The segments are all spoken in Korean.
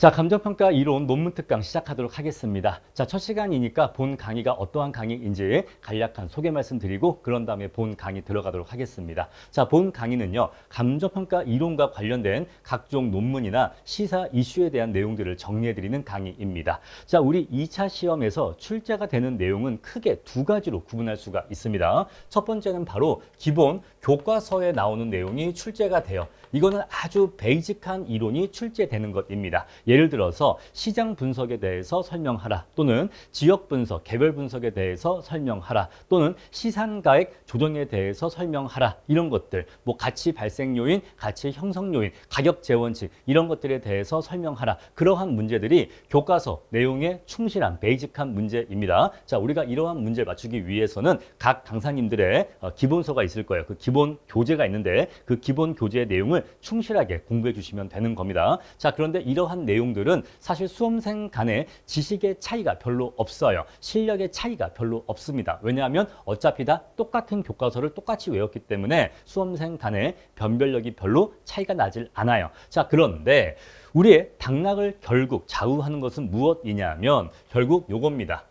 자, 감정평가 이론 논문 특강 시작하도록 하겠습니다. 자, 첫 시간이니까 본 강의가 어떠한 강의인지 간략한 소개 말씀드리고 그런 다음에 본 강의 들어가도록 하겠습니다. 자, 본 강의는요. 감정평가 이론과 관련된 각종 논문이나 시사 이슈에 대한 내용들을 정리해드리는 강의입니다. 자, 우리 2차 시험에서 출제가 되는 내용은 크게 두 가지로 구분할 수가 있습니다. 첫 번째는 바로 기본 교과서에 나오는 내용이 출제가 돼요. 이거는 아주 베이직한 이론이 출제되는 것입니다. 예를 들어서 시장 분석에 대해서 설명하라, 또는 지역 분석, 개별 분석에 대해서 설명하라, 또는 시산가액 조정에 대해서 설명하라, 이런 것들, 뭐 가치 발생 요인, 가치 형성 요인, 가격 재원칙, 이런 것들에 대해서 설명하라. 그러한 문제들이 교과서 내용에 충실한 베이직한 문제입니다. 자, 우리가 이러한 문제를 맞추기 위해서는 각 강사님들의 기본서가 있을 거예요. 그 기본 교재가 있는데 그 기본 교재의 내용을 충실하게 공부해 주시면 되는 겁니다. 자, 그런데 이러한 내용들은 사실 수험생 간의 지식의 차이가 별로 없어요. 실력의 차이가 별로 없습니다. 왜냐하면 어차피 다 똑같은 교과서를 똑같이 외웠기 때문에 수험생 간의 변별력이 별로 차이가 나질 않아요. 자, 그런데 우리의 당락을 결국 좌우하는 것은 무엇이냐면 결국 요겁니다.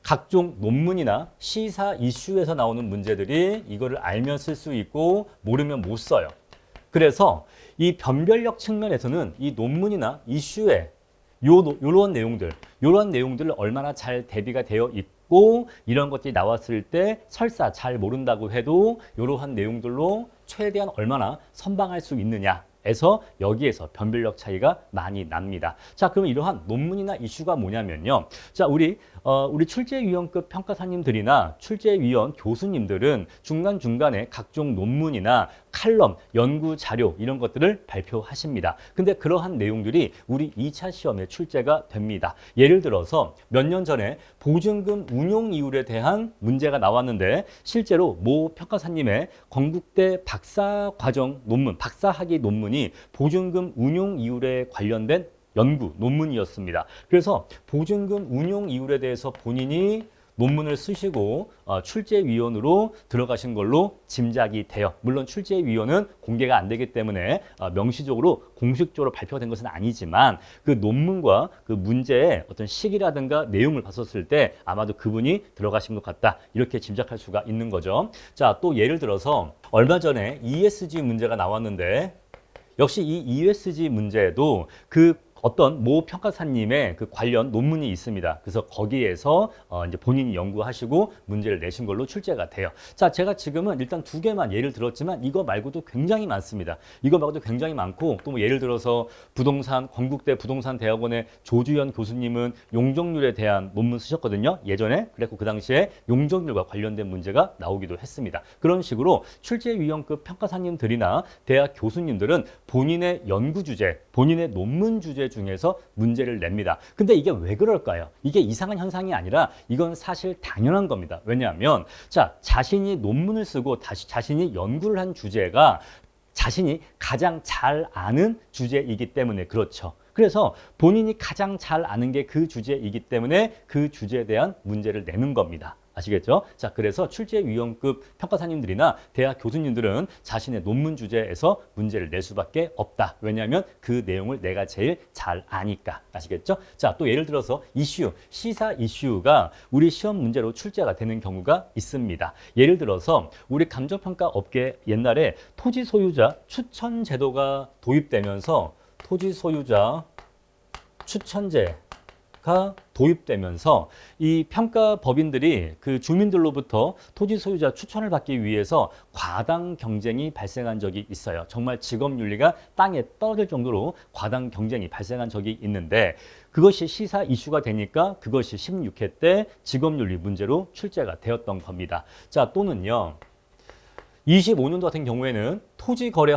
각종 논문이나 시사 이슈에서 나오는 문제들이 이거를 알면 쓸 수 있고 모르면 못 써요. 그래서 이 변별력 측면에서는 이 논문이나 이슈에 요런 내용들을 얼마나 잘 대비가 되어 있고 이런 것들이 나왔을 때 설사 잘 모른다고 해도 이러한 내용들로 최대한 얼마나 선방할 수 있느냐 에서 여기에서 변별력 차이가 많이 납니다. 자, 그럼 이러한 논문이나 이슈가 뭐냐면요. 자, 우리 출제위원급 평가사님들이나 출제위원 교수님들은 중간중간에 각종 논문이나 칼럼, 연구 자료 이런 것들을 발표하십니다. 근데 그러한 내용들이 우리 2차 시험에 출제가 됩니다. 예를 들어서 몇 년 전에 보증금 운용 이율에 대한 문제가 나왔는데 실제로 모 평가사님의 건국대 박사과정 논문, 박사학위 논문이 보증금 운용 이율에 관련된 연구 논문이었습니다. 그래서 보증금 운용 이율에 대해서 본인이 논문을 쓰시고 출제위원으로 들어가신 걸로 짐작이 돼요. 물론 출제위원은 공개가 안 되기 때문에 명시적으로 공식적으로 발표된 것은 아니지만 그 논문과 그 문제의 어떤 시기라든가 내용을 봤었을 때 아마도 그분이 들어가신 것 같다. 이렇게 짐작할 수가 있는 거죠. 자, 또 예를 들어서 얼마 전에 ESG 문제가 나왔는데 역시 이 ESG 문제도 그 어떤 모 평가사님의 그 관련 논문이 있습니다. 그래서 거기에서 이제 본인이 연구하시고 문제를 내신 걸로 출제가 돼요. 자, 제가 지금은 일단 두 개만 예를 들었지만 이거 말고도 굉장히 많습니다. 이거 말고도 굉장히 많고 또 뭐 예를 들어서 건국대 부동산대학원의 조주현 교수님은 용적률에 대한 논문 쓰셨거든요. 예전에. 그랬고 그 당시에 용적률과 관련된 문제가 나오기도 했습니다. 그런 식으로 출제위원급 평가사님들이나 대학 교수님들은 본인의 연구 주제, 본인의 논문 주제 중에서 문제를 냅니다. 근데 이게 왜 그럴까요? 이게 이상한 현상이 아니라 이건 사실 당연한 겁니다. 왜냐하면 자, 자신이 논문을 쓰고 자신이 연구를 한 주제가 자신이 가장 잘 아는 주제이기 때문에 그렇죠. 그래서 본인이 가장 잘 아는 게 그 주제이기 때문에 그 주제에 대한 문제를 내는 겁니다. 아시겠죠? 자, 그래서 출제위원급 평가사님들이나 대학 교수님들은 자신의 논문 주제에서 문제를 낼 수밖에 없다. 왜냐하면 그 내용을 내가 제일 잘 아니까. 아시겠죠? 자, 또 예를 들어서 시사 이슈가 우리 시험 문제로 출제가 되는 경우가 있습니다. 예를 들어서 우리 감정평가 업계 옛날에 토지 소유자 추천 제도가 도입되면서 토지 소유자 추천제가 도입되면서 이 평가법인들이 그 주민들로부터 토지 소유자 추천을 받기 위해서 과당 경쟁이 발생한 적이 있어요. 정말 직업윤리가 땅에 떨어질 정도로 과당 경쟁이 발생한 적이 있는데 그것이 시사 이슈가 되니까 그것이 16회 때 직업윤리 문제로 출제가 되었던 겁니다. 자, 또는요. 25년도 같은 경우에는 토지거래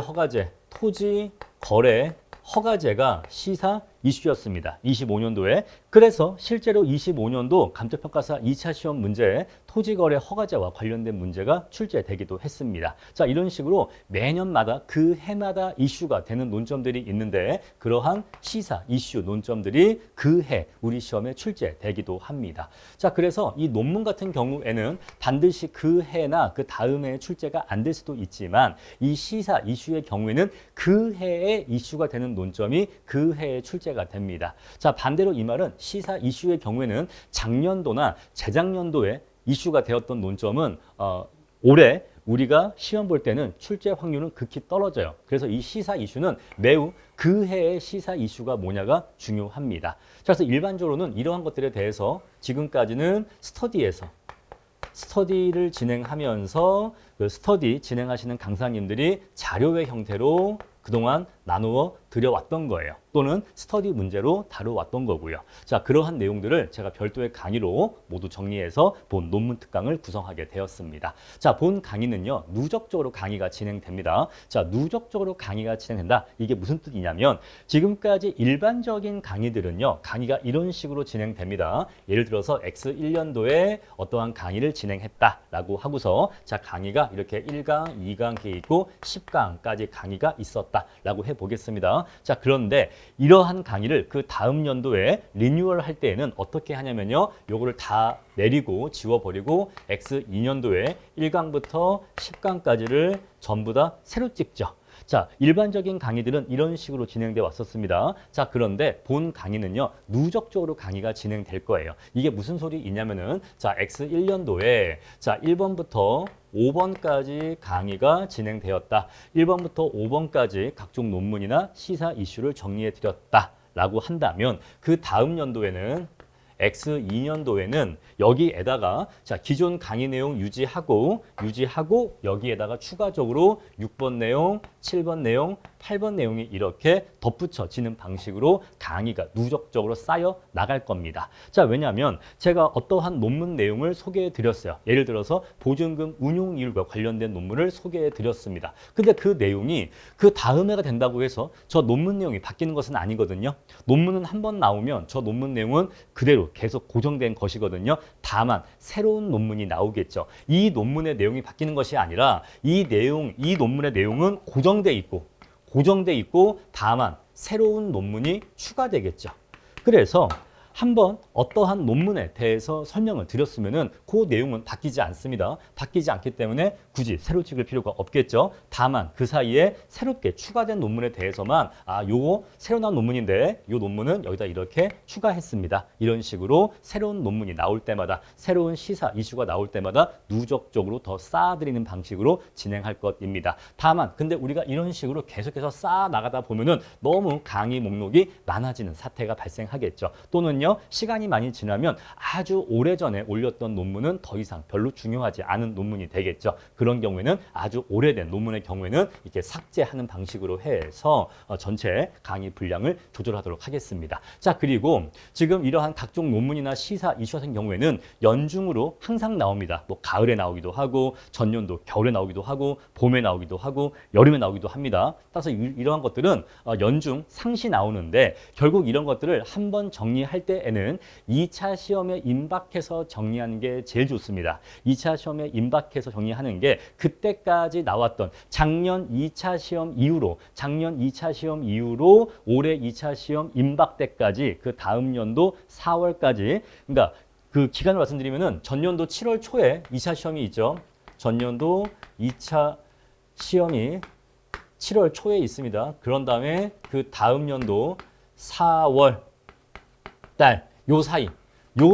허가제가 시사 이슈였습니다. 25년도에. 그래서 실제로 25년도 감정평가사 2차 시험 문제에 토지거래 허가제와 관련된 문제가 출제되기도 했습니다. 자, 이런 식으로 매년마다 그 해마다 이슈가 되는 논점들이 있는데 그러한 시사 이슈 논점들이 그 해 우리 시험에 출제되기도 합니다. 자, 그래서 이 논문 같은 경우에는 반드시 그 해나 그 다음 해에 출제가 안 될 수도 있지만 이 시사 이슈의 경우에는 그 해에 이슈가 되는 논점이 그 해에 출제가 소개가 됩니다. 자, 반대로 이 말은 시사 이슈의 경우에는 작년도나 재작년도에 이슈가 되었던 논점은 올해 우리가 시험 볼 때는 출제 확률은 극히 떨어져요. 그래서 이 시사 이슈는 매우 그 해의 시사 이슈가 뭐냐가 중요합니다. 자, 그래서 일반적으로는 이러한 것들에 대해서 지금까지는 스터디를 진행하면서 그 스터디 진행하시는 강사님들이 자료의 형태로 그동안 나누어 드려왔던 거예요. 또는 스터디 문제로 다뤄왔던 거고요. 자, 그러한 내용들을 제가 별도의 강의로 모두 정리해서 본 논문 특강을 구성하게 되었습니다. 자, 본 강의는요, 누적적으로 강의가 진행됩니다. 자, 누적적으로 강의가 진행된다. 이게 무슨 뜻이냐면 지금까지 일반적인 강의들은요, 강의가 이런 식으로 진행됩니다. 예를 들어서 X1년도에 어떠한 강의를 진행했다라고 하고서 자, 강의가 이렇게 1강, 2강 돼 있고 10강까지 강의가 있었다라고 해보겠습니다. 자, 그런데 이러한 강의를 그 다음 연도에 리뉴얼 할 때에는 어떻게 하냐면요. 요거를 다 내리고 지워버리고 X2년도에 1강부터 10강까지를 전부 다 새로 찍죠. 자, 일반적인 강의들은 이런 식으로 진행돼 왔었습니다. 자, 그런데 본 강의는요, 누적적으로 강의가 진행될 거예요. 이게 무슨 소리이냐면은, 자, X1년도에, 자, 1번부터 5번까지 강의가 진행되었다. 1번부터 5번까지 각종 논문이나 시사 이슈를 정리해 드렸다라고 한다면, 그 다음 연도에는 X2년도에는 여기에다가 자, 기존 강의 내용 유지하고 여기에다가 추가적으로 6번 내용, 7번 내용, 8번 내용이 이렇게 덧붙여지는 방식으로 강의가 누적적으로 쌓여 나갈 겁니다. 자, 왜냐하면 제가 어떠한 논문 내용을 소개해 드렸어요. 예를 들어서 보증금 운용 이율과 관련된 논문을 소개해 드렸습니다. 근데 그 내용이 그 다음 해가 된다고 해서 저 논문 내용이 바뀌는 것은 아니거든요. 논문은 한 번 나오면 저 논문 내용은 그대로 계속 고정된 것이거든요. 다만 새로운 논문이 나오겠죠. 이 논문의 내용이 바뀌는 것이 아니라 이 논문의 내용은 고정돼 있고 다만 새로운 논문이 추가되겠죠. 그래서 한번 어떠한 논문에 대해서 설명을 드렸으면은 그 내용은 바뀌지 않습니다. 바뀌지 않기 때문에 굳이 새로 찍을 필요가 없겠죠. 다만 그 사이에 새롭게 추가된 논문에 대해서만 요거 새로 나온 논문인데 요 논문은 여기다 이렇게 추가했습니다. 이런 식으로 새로운 논문이 나올 때마다 새로운 시사 이슈가 나올 때마다 누적적으로 더 쌓아드리는 방식으로 진행할 것입니다. 다만 근데 우리가 이런 식으로 계속해서 쌓아 나가다 보면은 너무 강의 목록이 많아지는 사태가 발생하겠죠. 또는 시간이 많이 지나면 아주 오래전에 올렸던 논문은 더 이상 별로 중요하지 않은 논문이 되겠죠. 그런 경우에는 아주 오래된 논문의 경우에는 이렇게 삭제하는 방식으로 해서 전체 강의 분량을 조절하도록 하겠습니다. 자, 그리고 지금 이러한 각종 논문이나 시사 이슈 같은 경우에는 연중으로 항상 나옵니다. 뭐 가을에 나오기도 하고 전년도 겨울에 나오기도 하고 봄에 나오기도 하고 여름에 나오기도 합니다. 따라서 이러한 것들은 연중 상시 나오는데 결국 이런 것들을 한번 정리할 때에는 2차 시험에 임박해서 정리하는 게 제일 좋습니다. 2차 시험에 임박해서 정리하는 게 그때까지 나왔던 작년 2차 시험 이후로 올해 2차 시험 임박 때까지 그 다음 연도 4월까지 그러니까 그 기간을 말씀드리면은 전년도 7월 초에 2차 시험이 있죠. 전년도 2차 시험이 7월 초에 있습니다. 그런 다음에 그 다음 연도 4월 달 요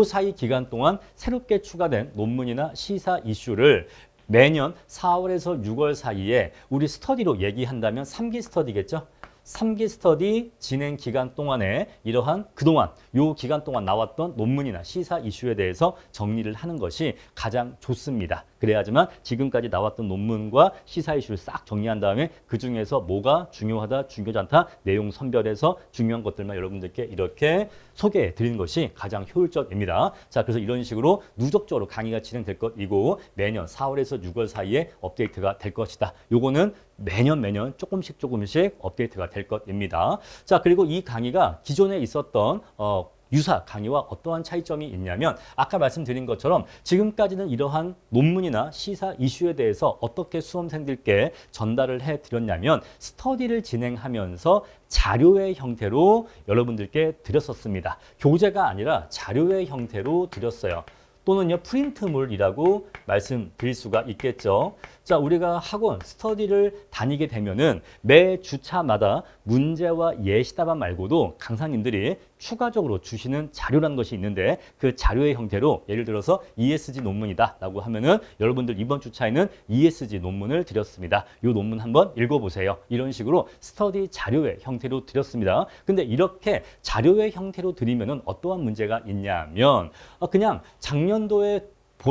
사이 기간 동안 새롭게 추가된 논문이나 시사 이슈를 매년 4월에서 6월 사이에 우리 스터디로 얘기한다면 3기 스터디겠죠. 3기 스터디 진행 기간 동안에 이러한 그동안 요 기간 동안 나왔던 논문이나 시사 이슈에 대해서 정리를 하는 것이 가장 좋습니다. 그래야지만 지금까지 나왔던 논문과 시사 이슈를 싹 정리한 다음에 그중에서 뭐가 중요하다, 중요하지 않다 내용 선별해서 중요한 것들만 여러분들께 이렇게 소개해 드리는 것이 가장 효율적입니다. 자, 그래서 이런 식으로 누적적으로 강의가 진행될 것이고 매년 4월에서 6월 사이에 업데이트가 될 것이다. 요거는 매년 조금씩 업데이트가 될 것입니다. 자, 그리고 이 강의가 기존에 있었던 유사 강의와 어떠한 차이점이 있냐면 아까 말씀드린 것처럼 지금까지는 이러한 논문이나 시사 이슈에 대해서 어떻게 수험생들께 전달을 해드렸냐면 스터디를 진행하면서 자료의 형태로 여러분들께 드렸었습니다. 교재가 아니라 자료의 형태로 드렸어요. 또는요 프린트물이라고 말씀드릴 수가 있겠죠. 자, 우리가 학원 스터디를 다니게 되면은 매 주차마다 문제와 예시답안 말고도 강사님들이 추가적으로 주시는 자료라는 것이 있는데 그 자료의 형태로 예를 들어서 ESG 논문이다라고 하면은 여러분들 이번 주차에는 ESG 논문을 드렸습니다. 이 논문 한번 읽어보세요. 이런 식으로 스터디 자료의 형태로 드렸습니다. 근데 이렇게 자료의 형태로 드리면은 어떠한 문제가 있냐면 그냥 작년도에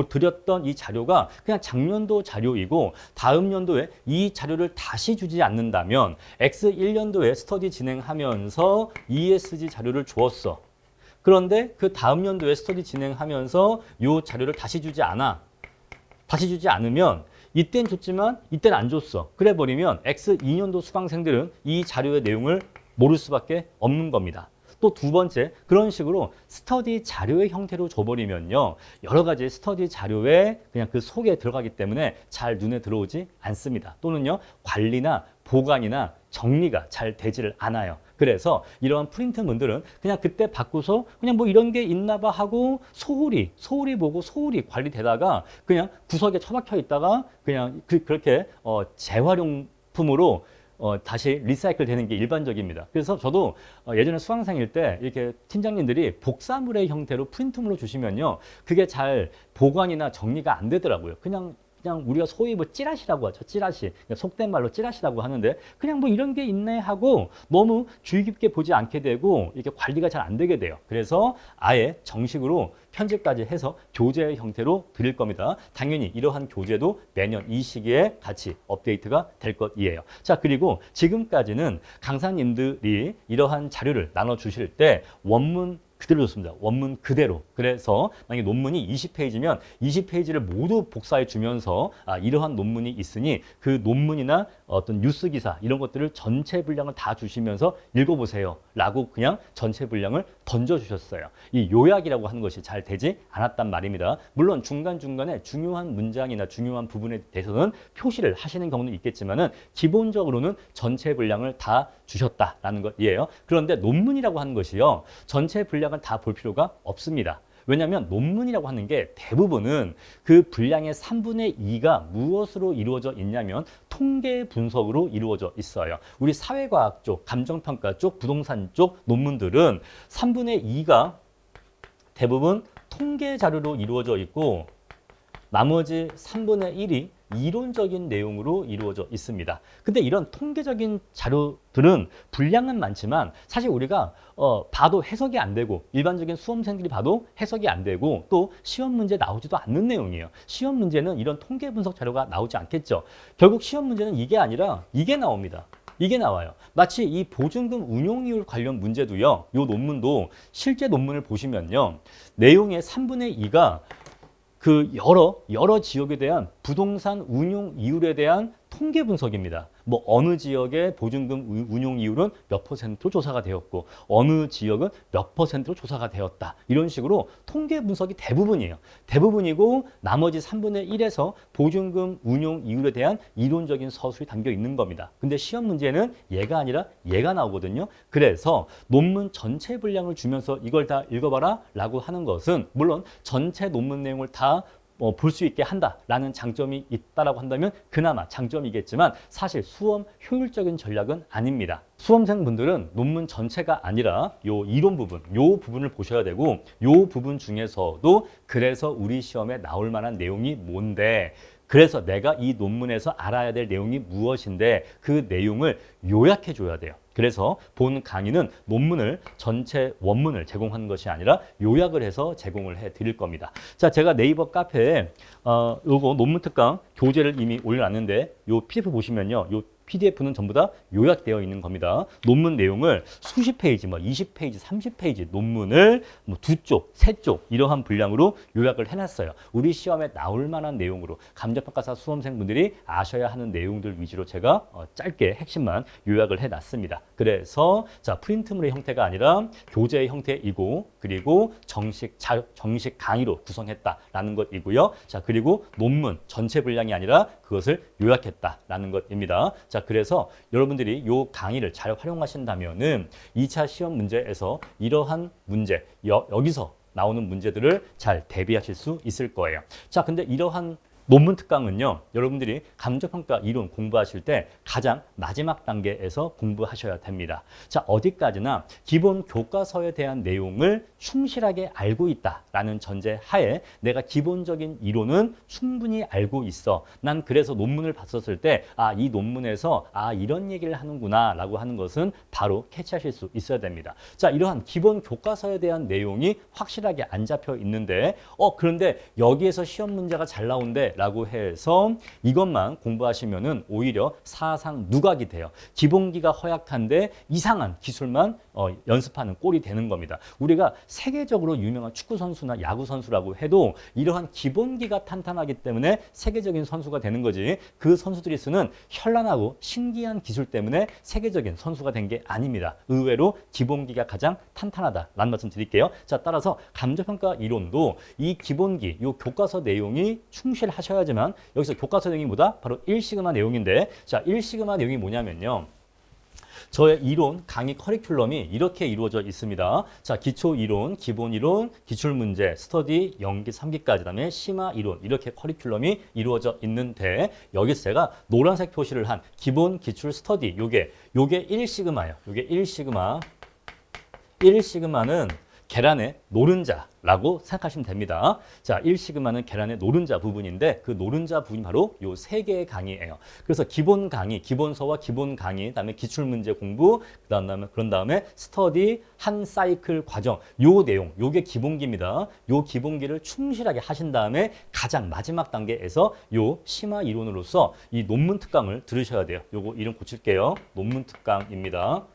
드렸던 이 자료가 그냥 작년도 자료이고 다음 연도에 이 자료를 다시 주지 않는다면 X1년도에 스터디 진행하면서 ESG 자료를 주었어. 그런데 그 다음 연도에 스터디 진행하면서 이 자료를 다시 주지 않으면 이땐 줬지만 이땐 안 줬어. 그래 버리면 X2년도 수강생들은 이 자료의 내용을 모를 수밖에 없는 겁니다. 또 두 번째, 그런 식으로 스터디 자료의 형태로 줘버리면요. 여러 가지 스터디 자료에 그냥 그 속에 들어가기 때문에 잘 눈에 들어오지 않습니다. 또는요, 관리나 보관이나 정리가 잘 되지를 않아요. 그래서 이러한 프린트문들은 그냥 그때 받고서 그냥 뭐 이런 게 있나 봐 하고 소홀히 보고 소홀히 관리되다가 그냥 구석에 처박혀 있다가 그냥 그렇게 재활용품으로 다시 리사이클 되는 게 일반적입니다. 그래서 저도 예전에 수강생일 때 이렇게 팀장님들이 복사물의 형태로 프린트물로 주시면요. 그게 잘 보관이나 정리가 안 되더라고요. 그냥 우리가 소위 뭐 찌라시라고 하죠. 찌라시. 속된 말로 찌라시라고 하는데 그냥 뭐 이런 게 있네 하고 너무 주의 깊게 보지 않게 되고 이렇게 관리가 잘 안 되게 돼요. 그래서 아예 정식으로 편집까지 해서 교재의 형태로 드릴 겁니다. 당연히 이러한 교재도 매년 이 시기에 같이 업데이트가 될 것이에요. 자, 그리고 지금까지는 강사님들이 이러한 자료를 나눠주실 때 원문 그대로 줬습니다. 원문 그대로. 그래서 만약에 논문이 20페이지면 20페이지를 모두 복사해 주면서 이러한 논문이 있으니 그 논문이나 어떤 뉴스 기사 이런 것들을 전체 분량을 다 주시면서 읽어보세요. 라고 그냥 전체 분량을 던져주셨어요. 이 요약이라고 하는 것이 잘 되지 않았단 말입니다. 물론 중간중간에 중요한 문장이나 중요한 부분에 대해서는 표시를 하시는 경우는 있겠지만은 기본적으로는 전체 분량을 다 주셨다라는 것이에요. 그런데 논문이라고 하는 것이요. 전체 분량을 다 볼 필요가 없습니다. 왜냐하면 논문이라고 하는 게 대부분은 그 분량의 3분의 2가 무엇으로 이루어져 있냐면 통계 분석으로 이루어져 있어요. 우리 사회과학 쪽, 감정평가 쪽, 부동산 쪽 논문들은 3분의 2가 대부분 통계 자료로 이루어져 있고 나머지 3분의 1이 이론적인 내용으로 이루어져 있습니다. 근데 이런 통계적인 자료들은 분량은 많지만 사실 우리가 봐도 해석이 안 되고 일반적인 수험생들이 봐도 해석이 안 되고 또 시험 문제 나오지도 않는 내용이에요. 시험 문제는 이런 통계 분석 자료가 나오지 않겠죠. 결국 시험 문제는 이게 아니라 이게 나옵니다. 이게 나와요. 마치 이 보증금 운용이율 관련 문제도요. 이 논문도 실제 논문을 보시면요. 내용의 3분의 2가 그 여러 지역에 대한 부동산 운용 이율에 대한 통계 분석입니다. 뭐 어느 지역의 보증금 운용 이율은 몇 퍼센트로 조사가 되었고 어느 지역은 몇 퍼센트로 조사가 되었다. 이런 식으로 통계 분석이 대부분이에요. 대부분이고 나머지 3분의 1에서 보증금 운용 이율에 대한 이론적인 서술이 담겨 있는 겁니다. 근데 시험 문제는 얘가 아니라 얘가 나오거든요. 그래서 논문 전체 분량을 주면서 이걸 다 읽어봐라 라고 하는 것은 물론 전체 논문 내용을 다 볼 수 있게 한다라는 장점이 있다라고 한다면 그나마 장점이겠지만 사실 수험 효율적인 전략은 아닙니다. 수험생분들은 논문 전체가 아니라 요 이론 부분, 요 부분을 보셔야 되고 요 부분 중에서도 그래서 우리 시험에 나올 만한 내용이 뭔데 그래서 내가 이 논문에서 알아야 될 내용이 무엇인데 그 내용을 요약해 줘야 돼요. 그래서 본 강의는 논문을 전체 원문을 제공하는 것이 아니라 요약을 해서 제공을 해 드릴 겁니다. 자, 제가 네이버 카페에 요거 논문 특강 교재를 이미 올려놨는데 요 PDF 보시면요. 요 PDF는 전부 다 요약되어 있는 겁니다. 논문 내용을 수십 페이지, 20페이지, 30페이지 논문을 두 쪽, 세 쪽 이러한 분량으로 요약을 해놨어요. 우리 시험에 나올 만한 내용으로 감정평가사 수험생분들이 아셔야 하는 내용들 위주로 제가 짧게 핵심만 요약을 해놨습니다. 그래서 자 프린트물의 형태가 아니라 교재의 형태이고 그리고 정식 강의로 구성했다라는 것이고요. 자 그리고 논문 전체 분량이 아니라 그것을 요약했다라는 것입니다. 자, 그래서 여러분들이 이 강의를 잘 활용하신다면은 2차 시험 문제에서 이러한 문제, 여기서 나오는 문제들을 잘 대비하실 수 있을 거예요. 자, 근데 이러한 논문 특강은요, 여러분들이 감정평가 이론 공부하실 때 가장 마지막 단계에서 공부하셔야 됩니다. 자, 어디까지나 기본 교과서에 대한 내용을 충실하게 알고 있다라는 전제 하에 내가 기본적인 이론은 충분히 알고 있어. 난 그래서 논문을 봤었을 때, 이 논문에서 이런 얘기를 하는구나 라고 하는 것은 바로 캐치하실 수 있어야 됩니다. 자, 이러한 기본 교과서에 대한 내용이 확실하게 안 잡혀 있는데, 그런데 여기에서 시험 문제가 잘 나온대 라고 해서 이것만 공부하시면은 오히려 사상 누각이 돼요. 기본기가 허약한데 이상한 기술만 연습하는 꼴이 되는 겁니다. 우리가 세계적으로 유명한 축구 선수나 야구 선수라고 해도 이러한 기본기가 탄탄하기 때문에 세계적인 선수가 되는 거지, 그 선수들이 쓰는 현란하고 신기한 기술 때문에 세계적인 선수가 된 게 아닙니다. 의외로 기본기가 가장 탄탄하다라는 말씀 드릴게요. 자, 따라서 감정평가 이론도 이 기본기, 이 교과서 내용이 충실하셔야지만, 여기서 교과서 내용이 뭐다? 바로 1시그마 내용인데, 자, 1시그마 내용이 뭐냐면요, 저의 이론, 강의 커리큘럼이 이렇게 이루어져 있습니다. 자, 기초 이론, 기본 이론, 기출 문제, 스터디, 연기 3기까지, 그다음에 심화 이론, 이렇게 커리큘럼이 이루어져 있는데, 여기서 제가 노란색 표시를 한 기본, 기출, 스터디, 요게 1시그마예요. 요게 1시그마. 1시그마는 계란의 노른자라고 생각하시면 됩니다. 자, 1시그마는 계란의 노른자 부분인데, 그 노른자 부분이 바로 요 세 개의 강의예요. 그래서 기본 강의, 기본서와 기본 강의, 그다음에 기출 문제 공부, 그런 다음에 스터디 한 사이클 과정, 요 내용, 요게 기본기입니다. 요 기본기를 충실하게 하신 다음에 가장 마지막 단계에서 요 심화 이론으로서 이 논문 특강을 들으셔야 돼요. 요거 이름 고칠게요. 논문 특강입니다.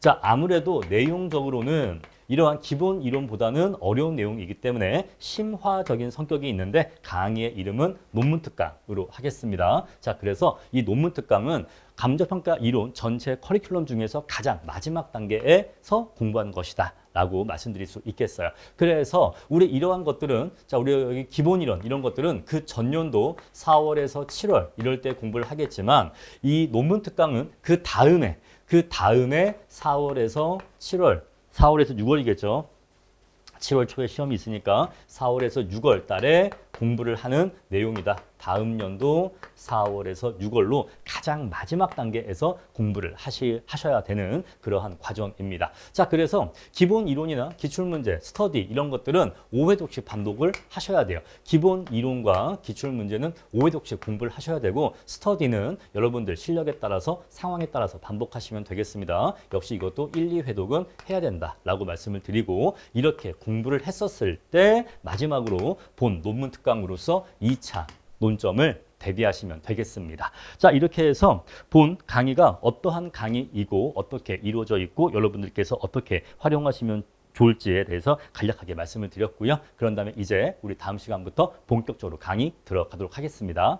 자, 아무래도 내용적으로는 이러한 기본 이론보다는 어려운 내용이기 때문에 심화적인 성격이 있는데, 강의의 이름은 논문 특강으로 하겠습니다. 자, 그래서 이 논문 특강은 감정평가 이론 전체 커리큘럼 중에서 가장 마지막 단계에서 공부한 것이다 라고 말씀드릴 수 있겠어요. 그래서 우리 이러한 것들은, 자, 우리 여기 기본 이론 이런 것들은 그 전년도 4월에서 7월 이럴 때 공부를 하겠지만, 이 논문 특강은 그 다음에 4월에서 7월, 4월에서 6월이겠죠. 7월 초에 시험이 있으니까 4월에서 6월 달에 공부를 하는 내용이다. 다음 연도 4월에서 6월로 가장 마지막 단계에서 공부를 하셔야 되는 그러한 과정입니다. 자, 그래서 기본 이론이나 기출문제, 스터디 이런 것들은 5회독씩 반복을 하셔야 돼요. 기본 이론과 기출문제는 5회독씩 공부를 하셔야 되고, 스터디는 여러분들 실력에 따라서 상황에 따라서 반복하시면 되겠습니다. 역시 이것도 1, 2회독은 해야 된다라고 말씀을 드리고, 이렇게 공부를 했었을 때 마지막으로 본 논문 특강으로서 2차 논점을 대비하시면 되겠습니다. 자, 이렇게 해서 본 강의가 어떠한 강의이고 어떻게 이루어져 있고 여러분들께서 어떻게 활용하시면 좋을지에 대해서 간략하게 말씀을 드렸고요. 그런 다음에 이제 우리 다음 시간부터 본격적으로 강의 들어가도록 하겠습니다.